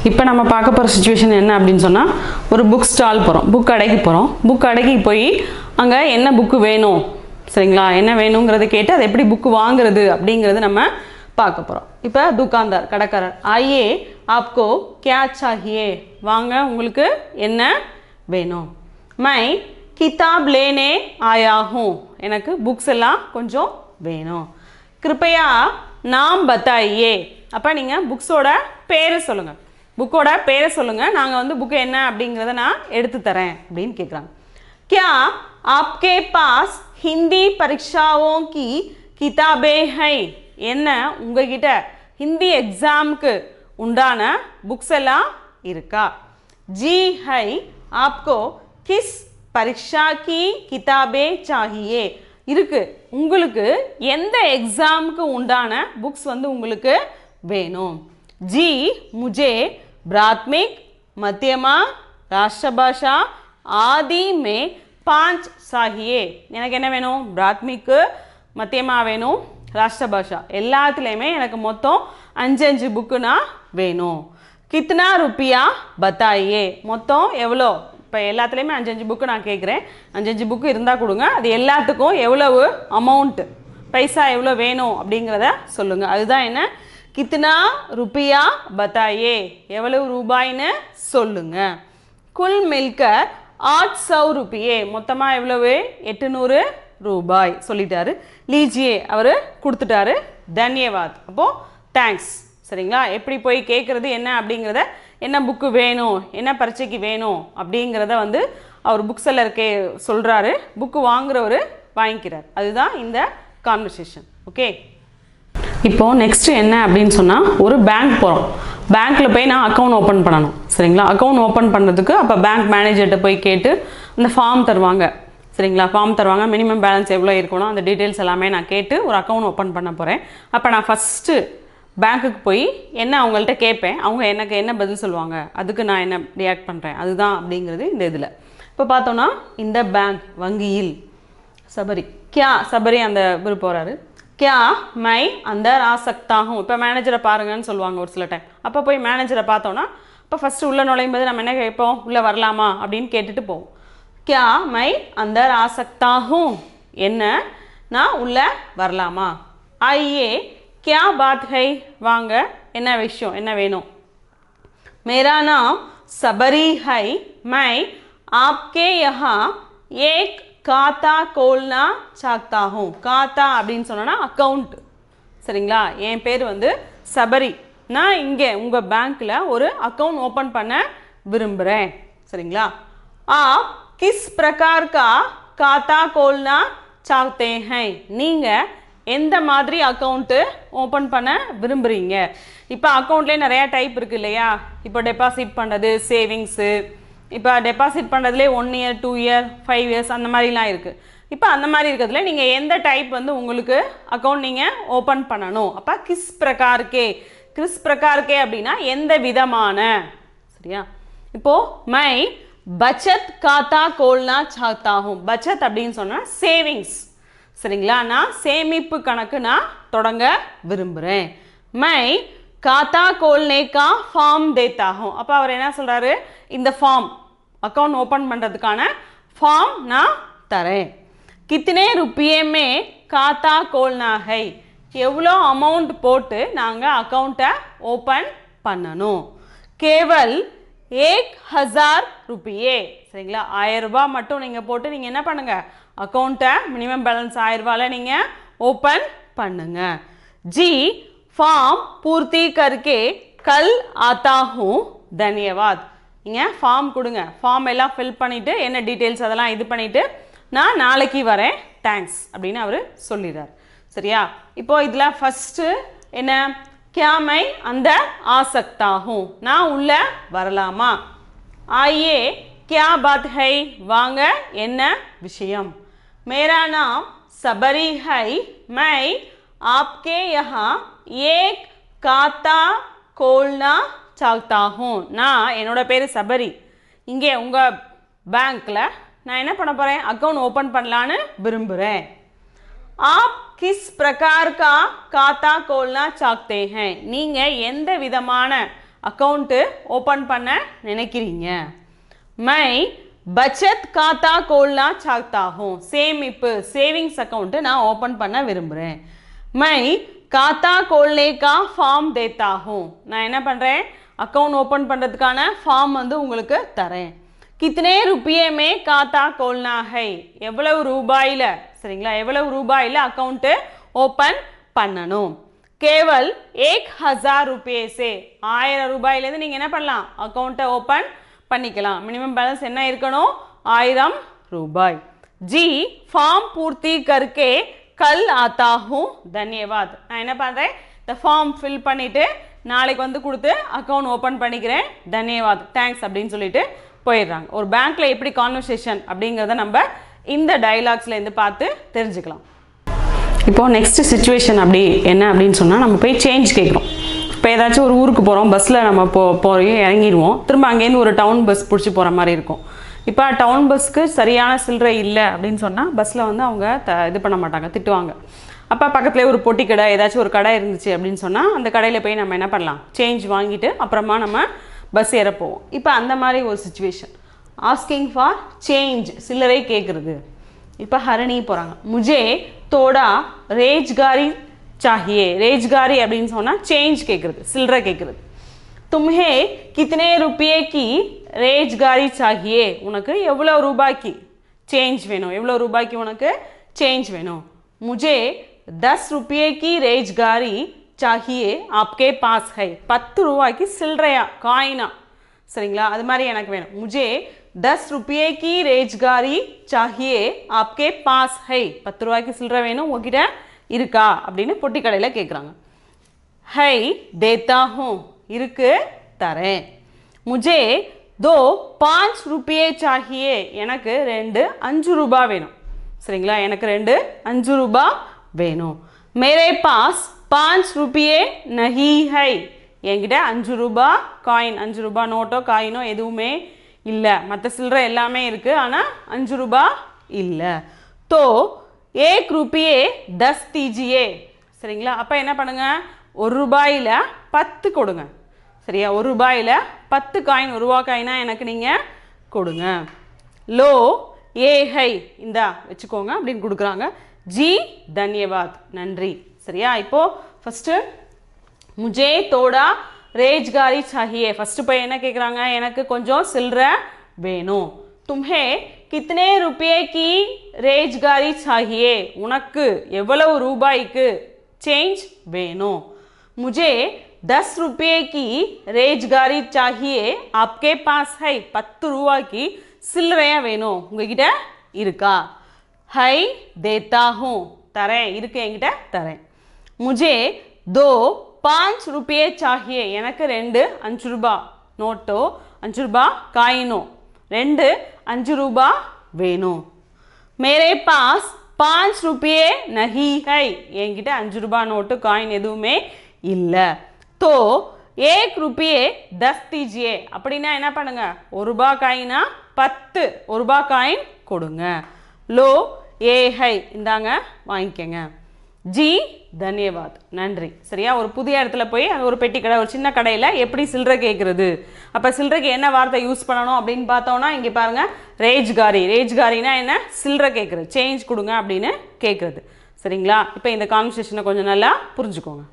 இப்போ நம்ம பார்க்க போகிற சுச்சுவேஷன் என்ன அப்படின்னு சொன்னால், ஒரு புக் ஸ்டால் போகிறோம், புக் கடைக்கு போகிறோம். புக் கடைக்கு போய் அங்கே என்ன புக்கு வேணும், சரிங்களா, என்ன வேணுங்கிறத கேட்டு அதை எப்படி புக்கு வாங்குறது அப்படிங்கிறது நம்ம பார்க்க போகிறோம். இப்போ துக்கான்தார் கடைக்காரர், ஆயே ஆப்கோ கியா சாஹியே, வாங்க உங்களுக்கு என்ன வேணும். மை கிதாப் லேனே ஆயா ஹூம், எனக்கு புக்ஸ் எல்லாம் கொஞ்சம் வேணும். கிருப்பையா நாம் பத்தாயே, அப்போ நீங்கள் புக்ஸோட பேரை சொல்லுங்கள், புக்கோட பேரை சொல்லுங்கள், நாங்கள் வந்து புக்கு என்ன அப்படிங்கிறத நான் எடுத்து தரேன் அப்படின்னு கேட்குறாங்க. क्या आपके पास हिंदी परीक्षाओं की किताबें हैं, என்ன உங்ககிட்ட ஹிந்தி எக்ஸாமுக்கு உண்டான புக்ஸ் எல்லாம் இருக்கா. जी है, आपको किस परीक्षा की किताबें चाहिए, இருக்கு, உங்களுக்கு எந்த எக்ஸாமுக்கு உண்டான புக்ஸ் வந்து உங்களுக்கு வேணும். जी मुझे प्राथमिक मध्यमा राष्ट्रभाषा आदि में 5 चाहिए, எனக்கு என்ன வேணும், பிராத்மிக்கு மத்தியமா வேணும், ராஷ்டிரபாஷா எல்லாத்துலேயுமே எனக்கு மொத்தம் 5 புக்குனா வேணும். கித்னா ருப்பியா பத்தாயே, மொத்தம் எவ்வளோ, இப்போ எல்லாத்துலேயுமே 5 புக்கு நான் கேட்குறேன், 5 புக்கு இருந்தால் கொடுங்க, அது எல்லாத்துக்கும் எவ்வளவு அமௌண்ட்டு பைசா எவ்வளோ வேணும் அப்படிங்கிறத சொல்லுங்கள். அதுதான் என்ன, கித்னா ருப்பியா பத்தாயே, எவ்வளவு ரூபாய்னு சொல்லுங்கள். குல் மில்கர் 800 रुपये, மொத்தமாக எவ்வளவு 800 ரூபாய் சொல்லிட்டாரு. லீஜியே அவர் கொடுத்துட்டாரு. தன்யவாத், அப்போது தேங்க்ஸ், சரிங்களா. எப்படி போய் கேட்குறது என்ன அப்படிங்கிறத, என்ன புக்கு வேணும், என்ன பரீட்சைக்கு வேணும் அப்படிங்கிறத வந்து அவர் புக் செல்லர் சொல்கிறாரு, புக்கு வாங்குறவர் வாங்கிக்கிறார். அதுதான் இந்த கான்வர்சேஷன். ஓகே, இப்போது நெக்ஸ்ட்டு என்ன அப்படின்னு சொன்னால், ஒரு பேங்க் போகிறோம், பேங்க்கில் போய் நான் அக்கௌண்ட் ஓப்பன் பண்ணணும், சரிங்களா. அக்கௌண்ட் ஓப்பன் பண்ணுறதுக்கு அப்போ பேங்க் மேனேஜர்கிட்ட போய் கேட்டு அந்த ஃபார்ம் தருவாங்க, சரிங்களா. ஃபார்ம் தருவாங்க, மினிமம் பேலன்ஸ் எவ்வளோ இருக்கணும் அந்த டீட்டெயில்ஸ் எல்லாமே நான் கேட்டு ஒரு அக்கௌண்ட் ஓப்பன் பண்ண போகிறேன். அப்போ நான் ஃபஸ்ட்டு பேங்க்குக்கு போய் என்ன அவங்கள்ட்ட கேட்பேன், அவங்க எனக்கு என்ன பதில் சொல்லுவாங்க, அதுக்கு நான் என்ன ரியாக்ட் பண்ணுறேன், அதுதான் அப்படிங்கிறது இந்த இதில். இப்போ பார்த்தோன்னா இந்த பேங்க் வங்கியில் சபரி கியா, சபரி அந்த இவர் போகிறாரு. क्या मैं अंदर आ सकता हूँ, இப்போ மேனேஜரை பாருங்கன்னு சொல்லுவாங்க ஒரு சில டைம். அப்போ போய் மேனேஜரை பார்த்தோன்னா இப்போ ஃபஸ்ட்டு உள்ளே நுழையும் போது நம்ம என்ன கேட்போம், உள்ளே வரலாமா அப்படின்னு கேட்டுட்டு போவோம். क्या मैं अंदर आ सकता हूँ, என்ன நான் உள்ளே வரலாமா. आइए क्या बात है, வாங்க என்ன விஷயம், என்ன வேணும். मेरा नाम सबरी है, मैं आपके यहाँ एक காத்தா கோல்னா சாக்தா ஹூம். காத்தா அப்படின்னு சொன்னோன்னா அக்கௌண்ட், சரிங்களா. என் பேர் வந்து சபரி, நான் இங்கே உங்கள் பேங்க்கில் ஒரு அக்கௌண்ட் ஓப்பன் பண்ண விரும்புகிறேன், சரிங்களா. ஆப் கிஸ் பிரகார் கா காத்தா கோல்னா சாக்தே ஹை, நீங்கள் எந்த மாதிரி அக்கௌண்ட்டு ஓப்பன் பண்ண விரும்புகிறீங்க. இப்போ அக்கௌண்ட்லேயே நிறையா டைப் இருக்குது இல்லையா. இப்போ டெபாசிட் பண்ணுறது, சேவிங்ஸு, இப்போ டெபாசிட் பண்ணுறதுலேயே 1 இயர் 2 இயர் 5 இயர்ஸ் அந்த மாதிரிலாம் இருக்குது. இப்போ அந்த மாதிரி இருக்கிறதுல நீங்கள் எந்த டைப் வந்து உங்களுக்கு அக்கௌண்ட் நீங்கள் ஓப்பன் பண்ணணும். அப்போ கிஸ் பிரகார்கே, கிஸ் பிரகார்கே அப்படின்னா எந்த விதமான, சரியா. இப்போது மை பச்சத் காத்தா கோல்னா சாத்தா ஹூம், பச்சத் அப்படின்னு சொன்னால் சேவிங்ஸ், சரிங்களா. நான் சேமிப்பு கணக்கு நான் தொடங்க விரும்புகிறேன். மை காத்தா கோல்னே கா ஃபார்ம் தேத்தா ஹூம், அப்போ அவர் என்ன சொல்கிறாரு, இந்த ஃபார்ம் அக்கௌண்ட் ஓப்பன் பண்ணுறதுக்கான ஃபார்ம் நான் தரேன். கித்தனே ருப்பியமே காத்தா கோல்னா ஹை, எவ்வளோ அமௌண்ட் போட்டு நாங்கள் அக்கௌண்ட்டை ஓப்பன் பண்ணணும். கேவல் 1000 रुपये, சரிங்களா. 1000 ரூபாய் மட்டும் நீங்கள் போட்டு நீங்கள் என்ன பண்ணுங்கள், அக்கௌண்ட்டை மினிமம் பேலன்ஸ் 1000 ரூபாயில் நீங்கள் ஓப்பன் பண்ணுங்க. ஜி ஃபார்ம் பூர்த்தி கர்கே கல் ஆத்தா ஹூம் தன்யவாத், நீங்கள் ஃபார்ம் கொடுங்க, ஃபார்ம் எல்லாம் ஃபில் பண்ணிவிட்டு என்ன டீட்டெயில்ஸ் அதெல்லாம் இது பண்ணிவிட்டு நான் நாளைக்கு வரேன், தேங்க்ஸ் அப்படின்னு அவர் சொல்லிடுறார், சரியா. இப்போது இதில் ஃபஸ்ட்டு என்ன, क्या मैं अंदर आ सकता हूँ, நான் உள்ளே வரலாமா. आइए क्या बात है, வாங்க என்ன விஷயம். मेरा नाम सबरी है, मैं आपके यहाँ एक खाता खोलना चाहता हूँ, நான் என்னோட பேர் சபரி, இங்கே உங்கள் பேங்க்கில் நான் என்ன பண்ண போகிறேன், அக்கௌண்ட் ஓப்பன் பண்ணலான்னு விரும்புகிறேன். आप किस प्रकार का खाता खोलना चाहते हैं, நீங்கள் எந்த விதமான அக்கௌண்ட் ஓபன் பண்ண நினைக்கிறீங்க मैं बचत खाता खोलना चाहता हूं சேமிப்பு சேவிங்ஸ் அக்கௌண்ட் நான் ஓபன் பண்ண விரும்புறேன் मैं खाता खोलने का फॉर्म देता हूं நான் என்ன பண்றேன் அக்கௌண்ட் ஓபன் பண்றதுக்கான ஃபார்ம் வந்து உங்களுக்கு தரேன் कितने रुपये में खाता खोलना है எவ்வளவு ரூபாயில சரிங்களா எவ்வளவு ரூபாயில அக்கௌண்ட் ஓபன் பண்ணனும் केवल 1000 रुपये से 1000 ரூபாயில இருந்து நீங்க என்ன பண்ணலாம் அக்கௌண்ட் ஓபன் பண்ணிக்கலாம் மினிமம் பேலன்ஸ் என்ன இருக்கணும் 1000 ரூபாய் जी फॉर्म पूर्ति करके कल आता हूं धन्यवाद நான் என்ன பண்றேன் இந்த ஃபார்ம் ஃபில் பண்ணிட்டு நாளைக்கு வந்து கொடுத்து அக்கவுண்ட் ஓபன் பண்ணிக்கிறேன் धन्यवाद தேங்க்ஸ் அப்படினு சொல்லிட்டு போயிடுறாங்க ஒரு பேங்க்ல எப்படி கான்வர்சேஷன் அப்படிங்கறத நம்ம இந்த டயலாக்ஸ்ல இருந்து பார்த்து தெரிஞ்சுக்கலாம் இப்போ நெக்ஸ்ட் சிச்சுவேஷன் அப்படி என்ன அப்படினு சொன்னா நம்ம போய் சேஞ்ச் கேக்குறோம் இப்போ ஏதாச்சும் ஒரு ஊருக்கு போறோம் பஸ்ல நம்ம போய் இறங்கிடுவோம் திரும்ப அங்க இருந்து ஒரு டவுன் பஸ் புடிச்சு போற மாதிரி இருக்கும் இப்போ டவுன் பஸ்க்கு சரியான சில்லறை இல்ல அப்படினு சொன்னா பஸ்ல வந்து அவங்க இது பண்ண மாட்டாங்க திட்டுவாங்க அப்ப பக்கத்துல ஒரு பொட்டி கடை ஏதாச்சும் ஒரு கடை இருந்துச்சு அப்படினு சொன்னா அந்த கடையில போய் நம்ம என்ன பண்ணலாம் சேஞ்ச் வாங்கிட்டு அப்புறமா நம்ம பஸ் ஏற போவோம் இப்போ அந்த மாதிரி ஒரு சிச்சுவேஷன் ஆஸ்கிங் ஃபார் சேஞ்ச் சில்லறை கேக்குறது இப்போ ஹரணி போறாங்க मुझे थोड़ा रेजगारी चाहिए रेजगारी அப்படினு சொன்னா சேஞ்ச் கேக்குறது சில்லறை கேக்குறது तुम्हें कितने रुपये की रेजगारी चाहिए உனக்கு எவ்வளவு ரூபாய்க்கு சேஞ்ச் வேணும் எவ்வளவு ரூபாய்க்கு உனக்கு சேஞ்ச் வேணும் मुझे 10 रुपये की रेजगारी चाहिए आपके पास है 10 ரூபாய்க்கு சில்லறையா காயினா சரிங்களா அது மாதிரி எனக்கு வேணும் मुझे 10 रुपये की रेजगारी चाहिए आपके पास है 10 ரூபாய்க்கு சில்லறை வேணும் உன்கிட்ட இருக்கா அப்படினு பொட்டி கடையில கேக்குறாங்க है देता हूं இருக்கு தரேன் मुझे 5 रुपये चाहिए எனக்கு 5 ரூபாய் வேணும் சரிங்களா எனக்கு 5 ரூபாய் வேணும் मेरे पास 5 रुपये नहीं है என்கிட்ட 5 ரூபாய் காயின் 5 ரூபாய் நோட்டோ காயினோ எதுவுமே இல்ல மத்த சில்லறை எல்லாமே இருக்கு ஆனா 5 ரூபாய் இல்ல तो 1 रुपये 10 दीजिए சரிங்களா அப்ப என்ன பண்ணுங்க 1 ரூபாயில 10 கொடுங்க சரியா 1 ரூபாயில 10 காயின் 1 ரூபாய் காயினா எனக்கு நீங்க கொடுங்க लो ये है இந்தா வெச்சுக்கோங்க அப்படினு கொடுக்கறாங்க जी धन्यवाद நன்றி சரியா இப்போ ஃபர்ஸ்ட் मुझे थोड़ा रेजगारी चाहिए ஃபர்ஸ்ட் போய் என்ன கேக்குறாங்க எனக்கு கொஞ்சம் சில்லறை வேணும் तुम्हें कितने रुपये की रेजगारी चाहिए உனக்கு எவ்வளவு ரூபாய்க்கு சேஞ்ச் வேணும் मुझे 10 रुपये की रेजगारी चाहिए आपके पास है 10 ரூபாய்க்கு சில்லறையா வேணும் உங்ககிட்ட இருக்கா है देता हूं தரேன் இருக்கு என்கிட்ட தரேன் मुझे 5 रुपये चाहिए எனக்கு 5 ரூபாய் நோட்டோ 5 ரூபாய் காயினோ 5 ரூபாய் வேணும் मेरे पास 5 रुपये नहीं है என்கிட்ட 5 ரூபாய் நோட்டு காயின் எதுவுமே இல்ல तो 1 रुपये 10 दीजिए அப்படினா என்ன பண்ணுங்க 1 ரூபாய் காயினா 10 1 ரூபாய் காயின் கொடுங்க लो ये है இந்தாங்க வாங்கிக்கங்க जी धन्यवाद நன்றி சரியா ஒரு புதிய இடத்துல போய் ஒரு பெட்டி கடை ஒரு சின்ன கடையில எப்படி சில்லறை கேக்குறது அப்ப சில்லறைக்கு என்ன வார்த்தை யூஸ் பண்ணனும் அப்படினு பார்த்தோம்னா இங்க பாருங்க ரேஜ்காரினா என்ன சில்லறை கேக்குறது சேஞ்ச் கொடுங்க அப்படினு கேக்குறது சரிங்களா இப்போ இந்த கான்வர்சேஷனை கொஞ்சம் நல்லா புரிஞ்சுக்கோங்க